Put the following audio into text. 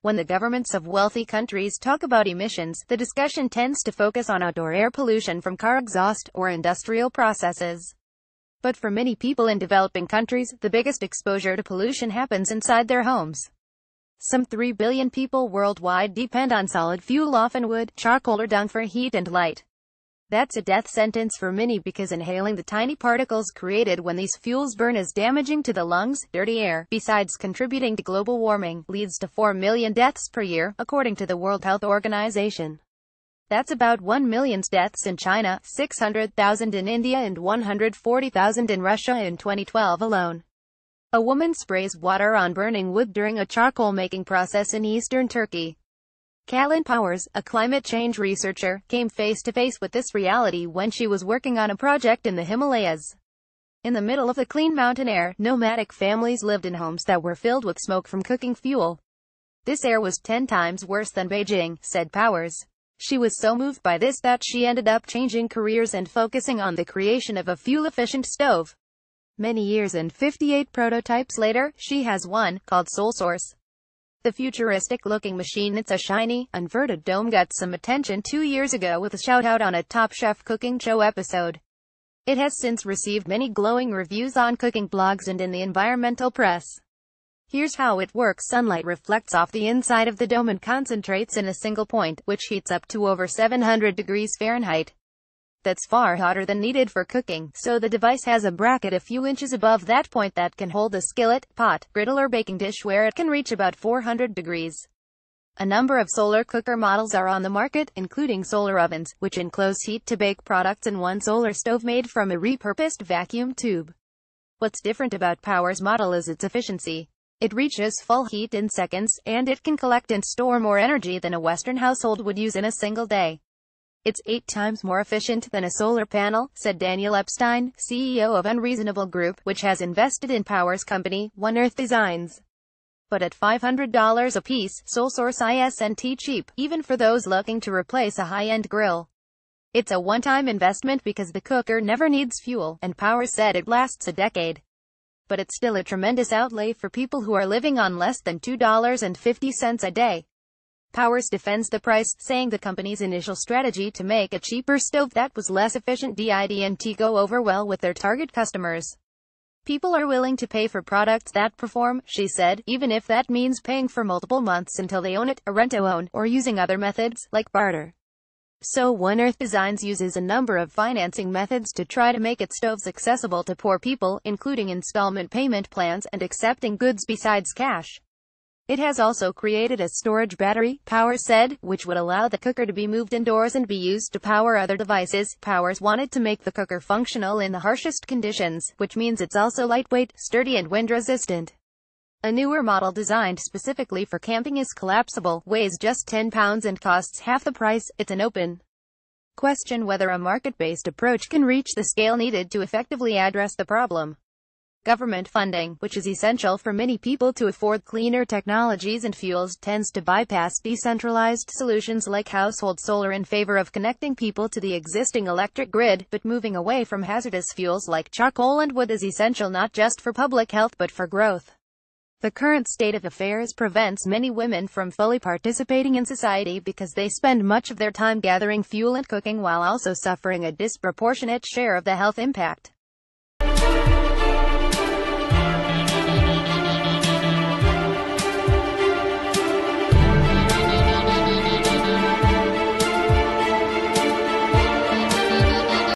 When the governments of wealthy countries talk about emissions, the discussion tends to focus on outdoor air pollution from car exhaust or industrial processes. But for many people in developing countries, the biggest exposure to pollution happens inside their homes. Some 3 billion people worldwide depend on solid fuel, often wood, charcoal or dung, for heat and light. That's a death sentence for many because inhaling the tiny particles created when these fuels burn is damaging to the lungs. Dirty air, besides contributing to global warming, leads to 4 million deaths per year, according to the World Health Organization. That's about 1 million deaths in China, 600,000 in India and 140,000 in Russia in 2012 alone. A woman sprays water on burning wood during a charcoal-making process in eastern Turkey. Kalen Powers, a climate change researcher, came face-to-face with this reality when she was working on a project in the Himalayas. In the middle of the clean mountain air, nomadic families lived in homes that were filled with smoke from cooking fuel. This air was 10 times worse than Beijing, said Powers. She was so moved by this that she ended up changing careers and focusing on the creation of a fuel-efficient stove. Many years and 58 prototypes later, she has one, called SoulSource. The futuristic-looking machine, it's a shiny, inverted dome, got some attention 2 years ago with a shout-out on a Top Chef cooking show episode. It has since received many glowing reviews on cooking blogs and in the environmental press. Here's how it works. Sunlight reflects off the inside of the dome and concentrates in a single point, which heats up to over 700 degrees Fahrenheit. That's far hotter than needed for cooking, so the device has a bracket a few inches above that point that can hold a skillet, pot, griddle or baking dish where it can reach about 400 degrees. A number of solar cooker models are on the market, including solar ovens, which enclose heat-to-bake products, and one solar stove made from a repurposed vacuum tube. What's different about Powers' model is its efficiency. It reaches full heat in seconds, and it can collect and store more energy than a Western household would use in a single day. It's 8 times more efficient than a solar panel, said Daniel Epstein, CEO of Unreasonable Group, which has invested in Powers' company, One Earth Designs. But at $500 a piece, SoulSource isn't cheap, even for those looking to replace a high-end grill. It's a one-time investment because the cooker never needs fuel, and Powers said it lasts a decade. But it's still a tremendous outlay for people who are living on less than $2.50 a day. Powers defends the price, saying the company's initial strategy to make a cheaper stove that was less efficient didn't go over well with their target customers. People are willing to pay for products that perform, she said, even if that means paying for multiple months until they own it, or rent-to-own, or using other methods, like barter. So One Earth Designs uses a number of financing methods to try to make its stoves accessible to poor people, including installment payment plans and accepting goods besides cash. It has also created a storage battery, Powers said, which would allow the cooker to be moved indoors and be used to power other devices. Powers wanted to make the cooker functional in the harshest conditions, which means it's also lightweight, sturdy and wind-resistant. A newer model designed specifically for camping is collapsible, weighs just 10 pounds and costs half the price. It's an open question whether a market-based approach can reach the scale needed to effectively address the problem. Government funding, which is essential for many people to afford cleaner technologies and fuels, tends to bypass decentralized solutions like household solar in favor of connecting people to the existing electric grid, but moving away from hazardous fuels like charcoal and wood is essential not just for public health but for growth. The current state of affairs prevents many women from fully participating in society because they spend much of their time gathering fuel and cooking while also suffering a disproportionate share of the health impact.